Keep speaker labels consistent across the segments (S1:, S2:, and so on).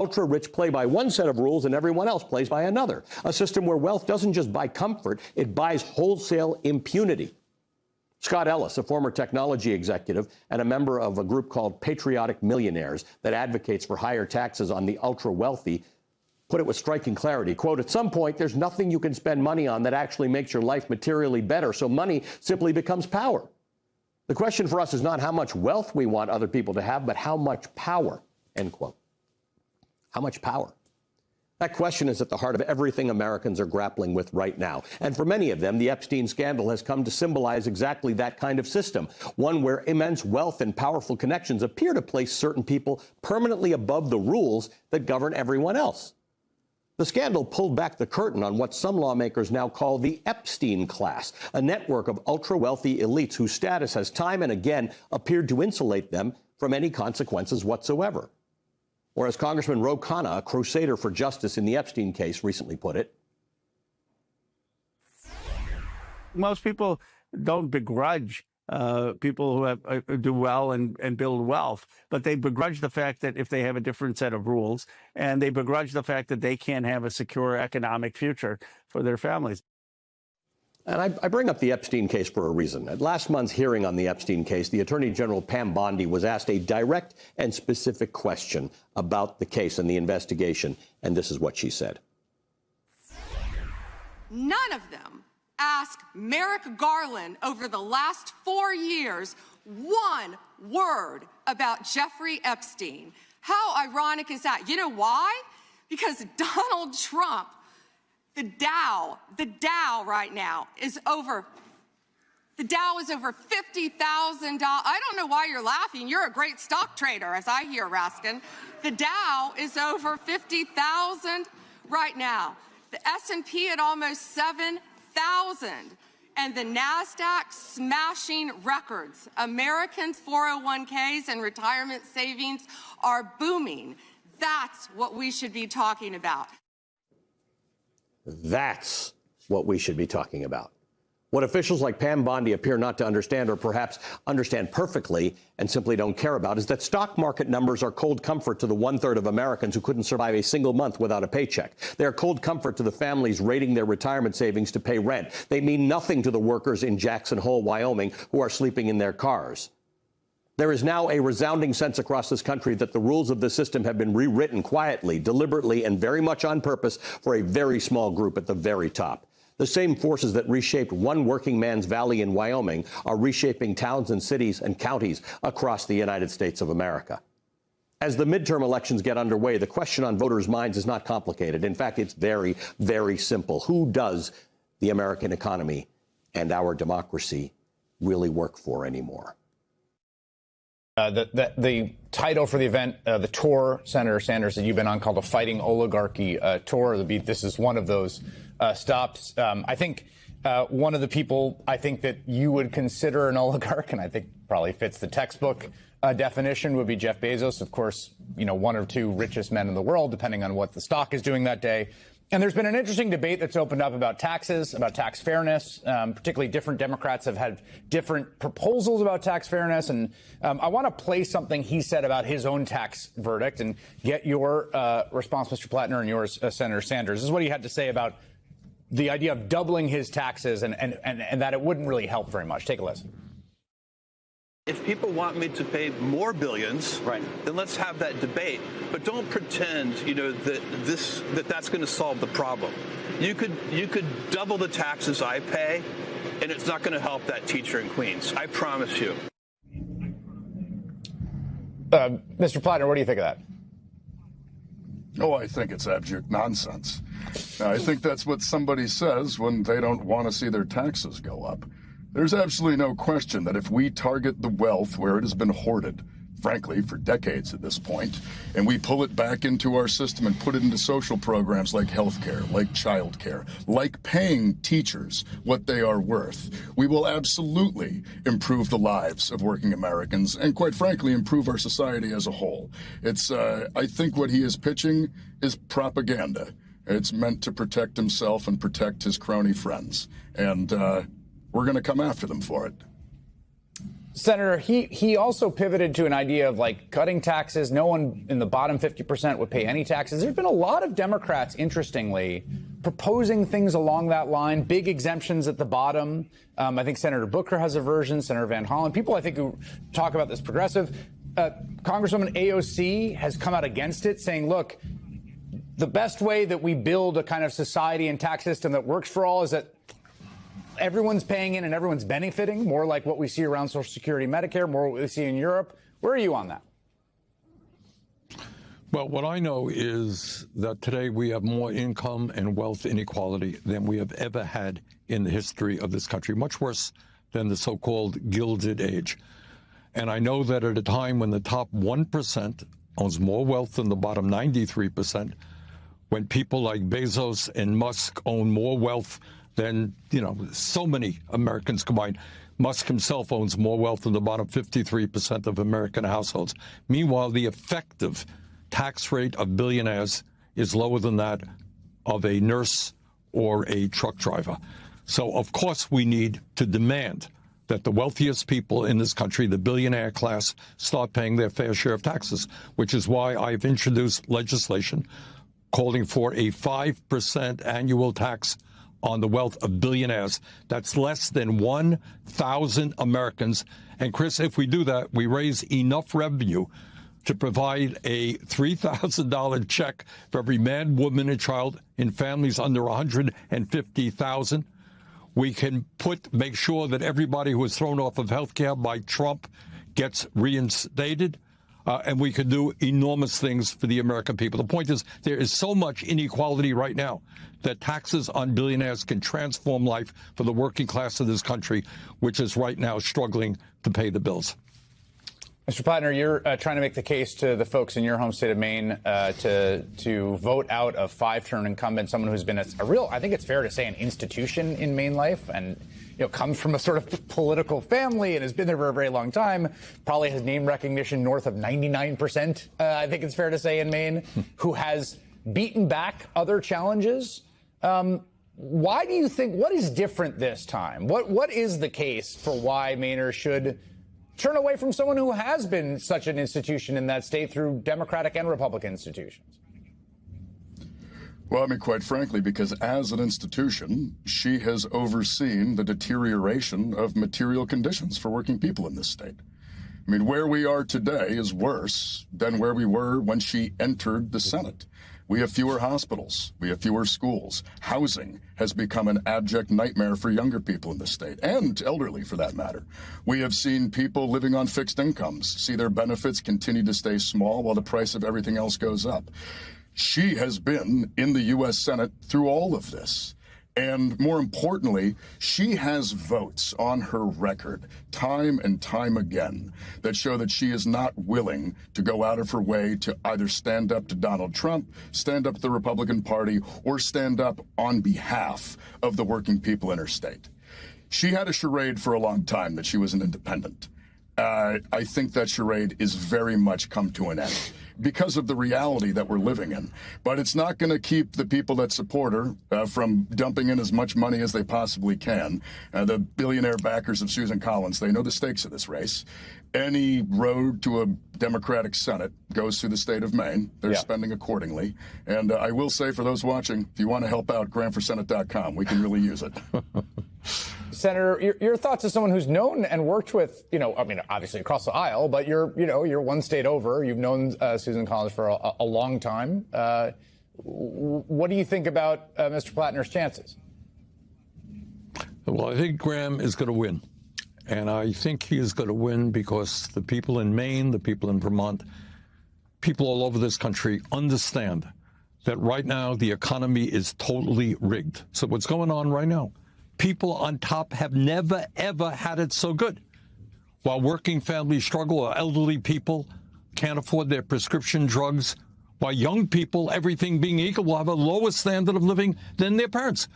S1: ultra-rich play by one set of rules and everyone else plays by another. A system where wealth doesn't just buy comfort, it buys wholesale impunity. Scott Ellis, a former technology executive and a member of a group called Patriotic Millionaires that advocates for higher taxes on the ultra-wealthy, put it with striking clarity. Quote, at some point, there's nothing you can spend money on that actually makes your life materially better, so money simply becomes power. The question for us is not how much wealth we want other people to have, but how much power, end quote. How much power? That question is at the heart of everything Americans are grappling with right now. And for many of them, the Epstein scandal has come to symbolize exactly that kind of system, one where immense wealth and powerful connections appear to place certain people permanently above the rules that govern everyone else. The scandal pulled back the curtain on what some lawmakers now call the Epstein class, a network of ultra-wealthy elites whose status has time and again appeared to insulate them from any consequences whatsoever. Or as Congressman Ro Khanna, a crusader for justice in the Epstein case, recently put it.
S2: Most people don't begrudge people who have, do well and build wealth, but they begrudge the fact that if they have a different set of rules, and they begrudge the fact that they can't have a secure economic future for their families.
S1: And I bring up the Epstein case for a reason. At last month's hearing on the Epstein case, the Attorney General Pam Bondi was asked a direct and specific question about the case and the investigation, and this is what she said.
S3: None of them asked Merrick Garland over the last 4 years one word about Jeffrey Epstein. How ironic is that? You know why? Because Donald Trump, the Dow right now is over, the Dow is over $50,000. I don't know why you're laughing. You're a great stock trader, as I hear, Raskin. The Dow is over 50,000 right now. The S&P at almost 7,000. And the NASDAQ smashing records. Americans' 401ks and retirement savings are booming. That's what we should be talking about.
S1: That's what we should be talking about. What officials like Pam Bondi appear not to understand, or perhaps understand perfectly and simply don't care about, is that stock market numbers are cold comfort to the 1/3 of Americans who couldn't survive a single month without a paycheck. They are cold comfort to the families raiding their retirement savings to pay rent. They mean nothing to the workers in Jackson Hole, Wyoming, who are sleeping in their cars. There is now a resounding sense across this country that the rules of the system have been rewritten quietly, deliberately, and very much on purpose for a very small group at the very top. The same forces that reshaped one working man's valley in Wyoming are reshaping towns and cities and counties across the United States of America. As the midterm elections get underway, the question on voters' minds is not complicated. In fact, it's very, very simple. Who does the American economy and our democracy really work for anymore?
S4: The title for the event, the tour, Senator Sanders, that you've been on, called a Fighting Oligarchy Tour. This is one of those stops. I think one of the people I think that you would consider an oligarch, and I think probably fits the textbook definition, would be Jeff Bezos. Of course, you know, one or two richest men in the world, depending on what the stock is doing that day. And there's been an interesting debate that's opened up about taxes, about tax fairness. Particularly different Democrats have had different proposals about tax fairness. And I want to play something he said about his own tax verdict and get your response, Mr. Plattner, and yours, Senator Sanders. This is what he had to say about the idea of doubling his taxes and that it wouldn't really help very much. Take a listen.
S5: If people want me to pay more billions, right, then let's have that debate. But don't pretend, you know, that's going to solve the problem. You could double the taxes I pay, and it's not going to help that teacher in Queens. I promise you.
S4: Mr. Plattner, what do you think of that?
S6: Oh, I think it's abject nonsense. I think that's what somebody says when they don't want to see their taxes go up. There's absolutely no question that if we target the wealth where it has been hoarded, frankly, for decades at this point, and we pull it back into our system and put it into social programs like healthcare, like childcare, like paying teachers what they are worth, we will absolutely improve the lives of working Americans and, quite frankly, improve our society as a whole. It's, I think what he is pitching is propaganda. It's meant to protect himself and protect his crony friends. And, we're going to come after them for it.
S4: Senator, he also pivoted to an idea of like cutting taxes. No one in the bottom 50% would pay any taxes. There's been a lot of Democrats, interestingly, proposing things along that line, big exemptions at the bottom. I think Senator Booker has a version, Senator Van Hollen. People, I think, who talk about this progressive. Congresswoman AOC has come out against it, saying, look, the best way that we build a kind of society and tax system that works for all is that everyone's paying in and everyone's benefiting, more like what we see around Social Security, Medicare, more what we see in Europe. Where are you on that?
S7: Well, what I know is that today we have more income and wealth inequality than we have ever had in the history of this country, much worse than the so-called Gilded Age. And I know that at a time when the top 1% owns more wealth than the bottom 93%, when people like Bezos and Musk own more wealth than, so many Americans combined. Musk himself owns more wealth than the bottom 53% of American households. Meanwhile, the effective tax rate of billionaires is lower than that of a nurse or a truck driver. So, of course, we need to demand that the wealthiest people in this country, the billionaire class, start paying their fair share of taxes, which is why I've introduced legislation calling for a 5% annual tax on the wealth of billionaires. That's less than 1,000 Americans. And, Chris, if we do that, we raise enough revenue to provide a $3,000 check for every man, woman, and child in families under 150,000. We can make sure that everybody who was thrown off of health care by Trump gets reinstated. And we can do enormous things for the American people. The point is, there is so much inequality right now that taxes on billionaires can transform life for the working class of this country, which is right now struggling to pay the bills.
S4: Mr. Plattner, you're trying to make the case to the folks in your home state of Maine to vote out a 5-term incumbent, someone who's been a real, I think it's fair to say, an institution in Maine life, and comes from a sort of political family and has been there for a very long time, probably has name recognition north of 99%, I think it's fair to say, in Maine, who has beaten back other challenges. Why do you think, what is different this time? What is the case for why Mainers should turn away from someone who has been such an institution in that state through Democratic and Republican institutions?
S6: Well, I mean, quite frankly, because as an institution, she has overseen the deterioration of material conditions for working people in this state. I mean, where we are today is worse than where we were when she entered the Senate. We have fewer hospitals. We have fewer schools. Housing has become an abject nightmare for younger people in the state, and elderly for that matter. We have seen people living on fixed incomes see their benefits continue to stay small while the price of everything else goes up. She has been in the U.S. Senate through all of this. And more importantly, she has votes on her record time and time again that show that she is not willing to go out of her way to either stand up to Donald Trump, stand up to the Republican Party, or stand up on behalf of the working people in her state. She had a charade for a long time that she was an independent. I think that charade is very much come to an end because of the reality that we're living in. But it's not going to keep the people that support her from dumping in as much money as they possibly can. The billionaire backers of Susan Collins, they know the stakes of this race. Any road to a Democratic Senate goes through the state of Maine. They're spending accordingly. And I will say for those watching, if you want to help out, grantforsenate.com. We can really use it.
S4: Senator, your thoughts as someone who's known and worked with, I mean, obviously across the aisle, but you're one state over. You've known Susan Collins for a long time. What do you think about Mr. Plattner's chances?
S7: Well, I think Graham is going to win. And I think he is going to win because the people in Maine, the people in Vermont, people all over this country understand that right now the economy is totally rigged. So what's going on right now? People on top have never, ever had it so good. While working families struggle, or elderly people can't afford their prescription drugs, while young people, everything being equal, will have a lower standard of living than their parents.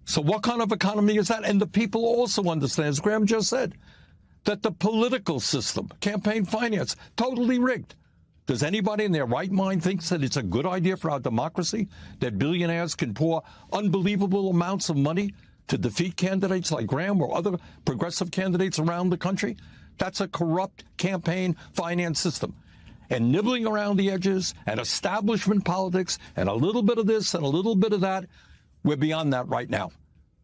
S7: So what kind of economy is that? And the people also understand, as Graham just said, that the political system, campaign finance, totally rigged. Does anybody in their right mind think that it's a good idea for our democracy that billionaires can pour unbelievable amounts of money to defeat candidates like Graham or other progressive candidates around the country? That's a corrupt campaign finance system. And nibbling around the edges and establishment politics and a little bit of this and a little bit of that, we're beyond that right now.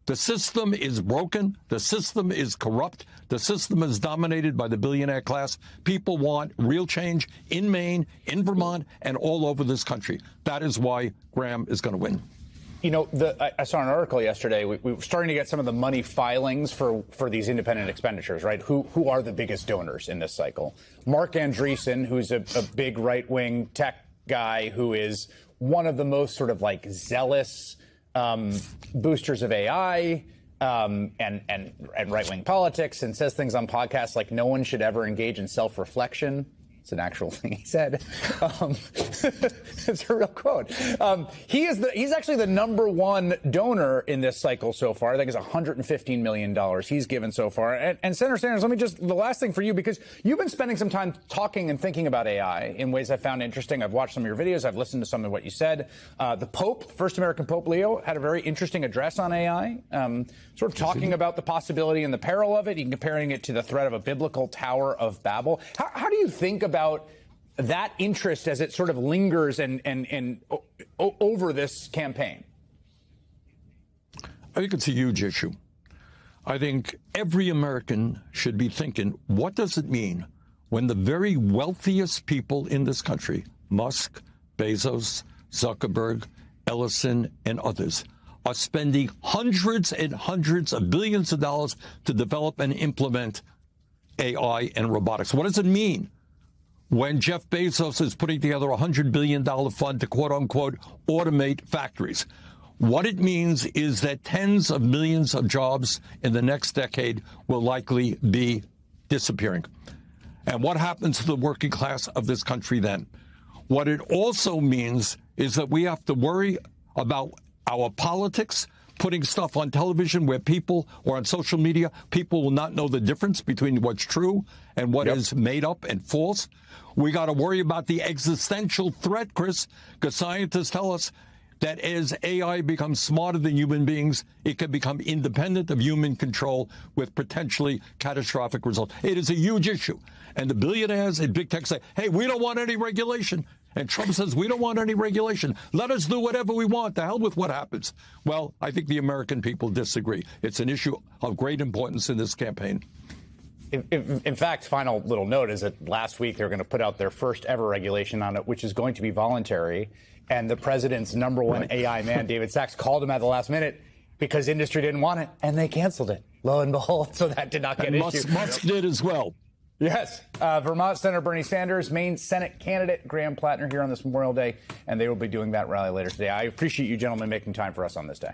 S7: The system is broken. The system is corrupt. The system is dominated by the billionaire class. People want real change in Maine, in Vermont, and all over this country. That is why Graham is going to win.
S4: You know, I saw an article yesterday. We were starting to get some of the money filings for these independent expenditures, right? Who are the biggest donors in this cycle? Mark Andreessen, who's a big right-wing tech guy who is one of the most sort of like zealous boosters of AI and right-wing politics, and says things on podcasts like no one should ever engage in self-reflection. It's an actual thing he said. It's a real quote. He's actually the number one donor in this cycle so far. I think it's $115 million he's given so far. And Senator Sanders, the last thing for you, because you've been spending some time talking and thinking about AI in ways I found interesting. I've watched some of your videos. I've listened to some of what you said. The Pope, first American Pope Leo, had a very interesting address on AI, sort of talking about the possibility and the peril of it, and comparing it to the threat of a biblical Tower of Babel. How do you think about that interest as it sort of lingers and over this campaign?
S7: I think it's a huge issue. I think every American should be thinking, what does it mean when the very wealthiest people in this country, Musk, Bezos, Zuckerberg, Ellison, and others, are spending hundreds and hundreds of billions of dollars to develop and implement AI and robotics? What does it mean when Jeff Bezos is putting together a $100 billion fund to, quote unquote, automate factories? What it means is that tens of millions of jobs in the next decade will likely be disappearing. And what happens to the working class of this country then? What it also means is that we have to worry about our politics, putting stuff on television where people, or on social media, people will not know the difference between what's true and what is made up and false. We got to worry about the existential threat, Chris, because scientists tell us that as AI becomes smarter than human beings, it can become independent of human control with potentially catastrophic results. It is a huge issue. And the billionaires and big tech say, hey, we don't want any regulation. And Trump says, we don't want any regulation. Let us do whatever we want. To hell with what happens. Well, I think the American people disagree. It's an issue of great importance in this campaign.
S4: In fact, final little note is that last week they're going to put out their first ever regulation on it, which is going to be voluntary. And the president's number one AI man, David Sachs, called him at the last minute because industry didn't want it, and they canceled it. Lo and behold, so that did not get issued.
S7: Musk did as well.
S4: Yes. Vermont Senator Bernie Sanders, Maine Senate candidate Graham Plattner here on this Memorial Day, and they will be doing that rally later today. I appreciate you gentlemen making time for us on this day.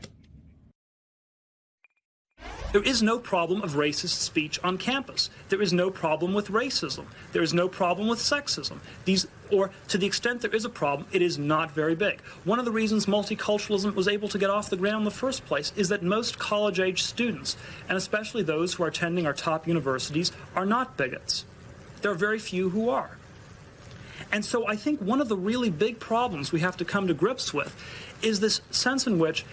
S8: There is no problem of racist speech on campus. There is no problem with racism. There is no problem with sexism. Or to the extent there is a problem, it is not very big. One of the reasons multiculturalism was able to get off the ground in the first place is that most college-age students, and especially those who are attending our top universities, are not bigots. There are very few who are. And so I think one of the really big problems we have to come to grips with is this sense in which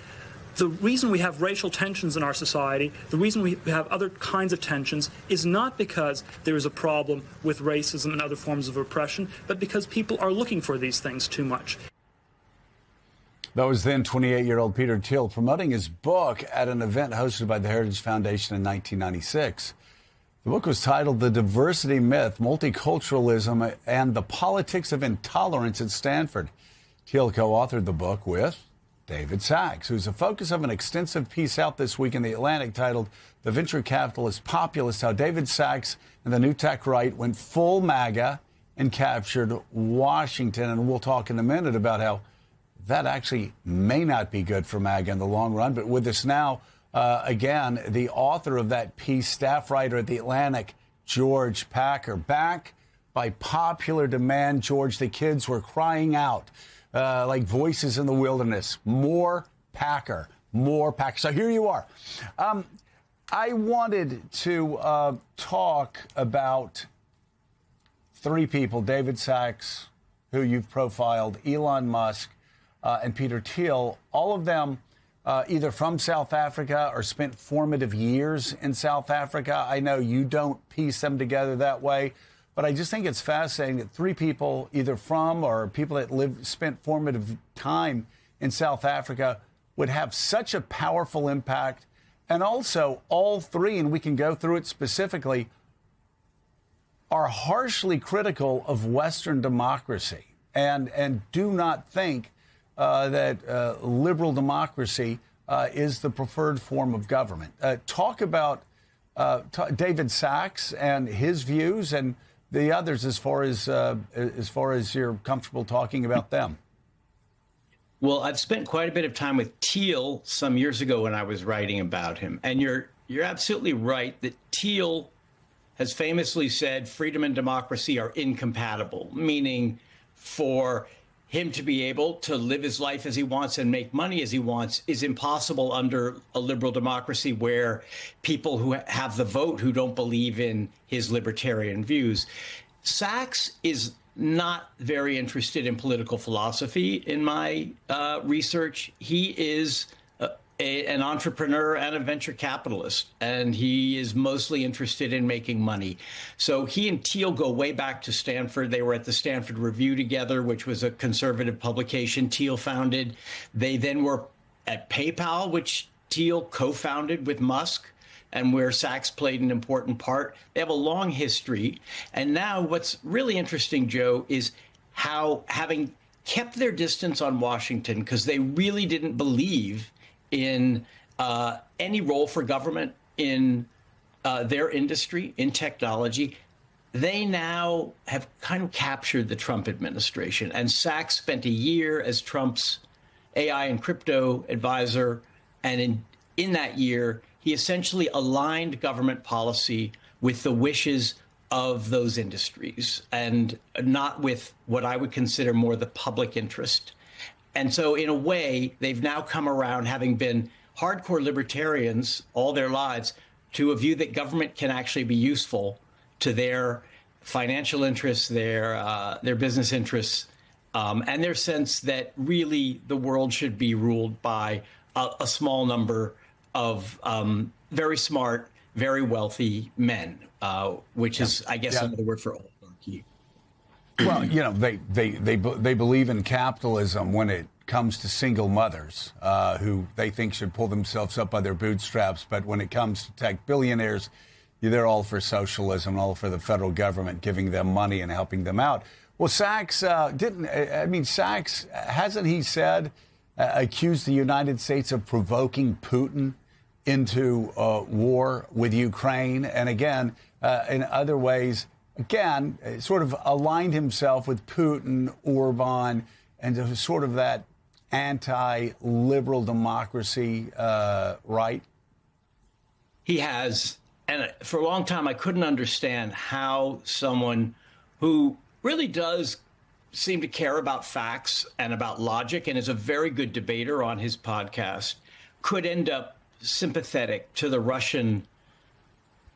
S8: the reason we have racial tensions in our society, the reason we have other kinds of tensions, is not because there is a problem with racism and other forms of oppression, but because people are looking for these things too much.
S9: That was then 28-year-old Peter Thiel promoting his book at an event hosted by the Heritage Foundation in 1996. The book was titled The Diversity Myth, Multiculturalism, and the Politics of Intolerance at Stanford. Thiel co-authored the book with David Sachs, who's the focus of an extensive piece out this week in The Atlantic titled The Venture Capitalist Populist, How David Sachs and the New Tech Right Went Full MAGA and Captured Washington. And we'll talk in a minute about how that actually may not be good for MAGA in the long run. But with us now, again, the author of that piece, staff writer at The Atlantic, George Packer. Back by popular demand, George, the kids were crying out. Like voices in the wilderness, more Packer, more Packer. So here you are. I wanted to talk about three people, David Sachs, who you've profiled, Elon Musk, and Peter Thiel, all of them either from South Africa or spent formative years in South Africa. I know you don't piece them together that way, but I just think it's fascinating that three people, either from or people that spent formative time in South Africa, would have such a powerful impact. And also, all three, and we can go through it specifically, are harshly critical of Western democracy and do not think that liberal democracy is the preferred form of government. Talk about David Sachs and his views, and the others as far as you're comfortable talking about them.
S10: Well, I've spent quite a bit of time with Thiel some years ago when I was writing about him, and you're absolutely right that Thiel has famously said freedom and democracy are incompatible, meaning for him to be able to live his life as he wants and make money as he wants is impossible under a liberal democracy where people who have the vote who don't believe in his libertarian views. Sachs is not very interested in political philosophy in my research. He is an entrepreneur and a venture capitalist, and he is mostly interested in making money. So he and Thiel go way back to Stanford. They were at the Stanford Review together, which was a conservative publication Thiel founded. They then were at PayPal, which Thiel co-founded with Musk, and where Sachs played an important part. They have a long history. And now what's really interesting, Joe, is how, having kept their distance on Washington, because they really didn't believe in any role for government in their industry, in technology, they now have kind of captured the Trump administration. And Sachs spent a year as Trump's AI and crypto advisor. And in that year, he essentially aligned government policy with the wishes of those industries and not with what I would consider more the public interest. And so in a way, they've now come around, having been hardcore libertarians all their lives, to a view that government can actually be useful to their financial interests, their business interests, and their sense that really the world should be ruled by a small number of very smart, very wealthy men, which is, I guess, another word for oligarchy.
S9: Well, you know, they believe in capitalism when it comes to single mothers who they think should pull themselves up by their bootstraps. But when it comes to tech billionaires, they're all for socialism, all for the federal government giving them money and helping them out. Well, Sachs Sachs, hasn't he said, accused the United States of provoking Putin into war with Ukraine? And again, in other ways, again, sort of aligned himself with Putin, Orban, and sort of that anti-liberal democracy, right?
S10: He has. And for a long time, I couldn't understand how someone who really does seem to care about facts and about logic and is a very good debater on his podcast could end up sympathetic to the Russian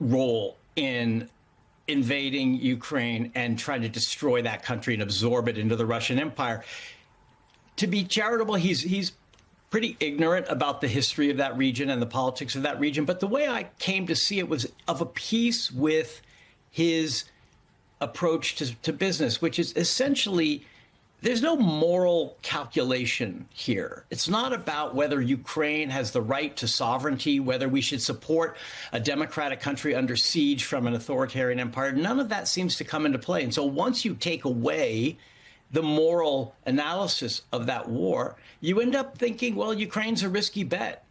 S10: role in invading Ukraine and trying to destroy that country and absorb it into the Russian Empire. To be charitable, he's pretty ignorant about the history of that region and the politics of that region. But the way I came to see it was of a piece with his approach to business, which is essentially there's no moral calculation here. It's not about whether Ukraine has the right to sovereignty, whether we should support a democratic country under siege from an authoritarian empire. None of that seems to come into play. And so once you take away the moral analysis of that war, you end up thinking, well, Ukraine's a risky bet.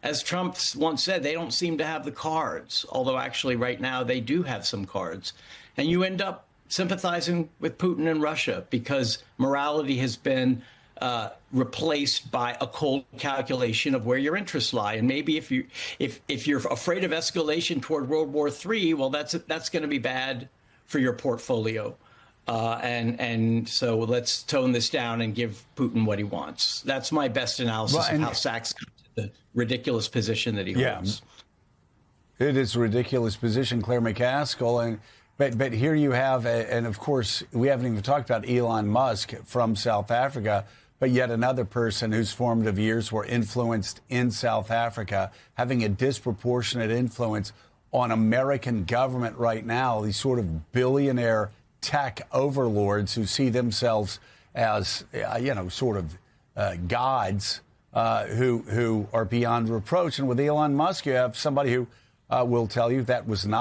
S10: As Trump once said, they don't seem to have the cards, although actually right now they do have some cards. And you end up sympathizing with Putin and Russia because morality has been replaced by a cold calculation of where your interests lie. And maybe if you're afraid of escalation toward World War III, well, that's going to be bad for your portfolio. And so let's tone this down and give Putin what he wants. That's my best analysis of how Sachs comes to the ridiculous position that he holds.
S9: It is a ridiculous position, Claire McCaskill. But here you have, and of course, we haven't even talked about Elon Musk from South Africa, but yet another person whose formative years were influenced in South Africa, having a disproportionate influence on American government right now, these sort of billionaire tech overlords who see themselves as, sort of gods who are beyond reproach. And with Elon Musk, you have somebody who will tell you that was not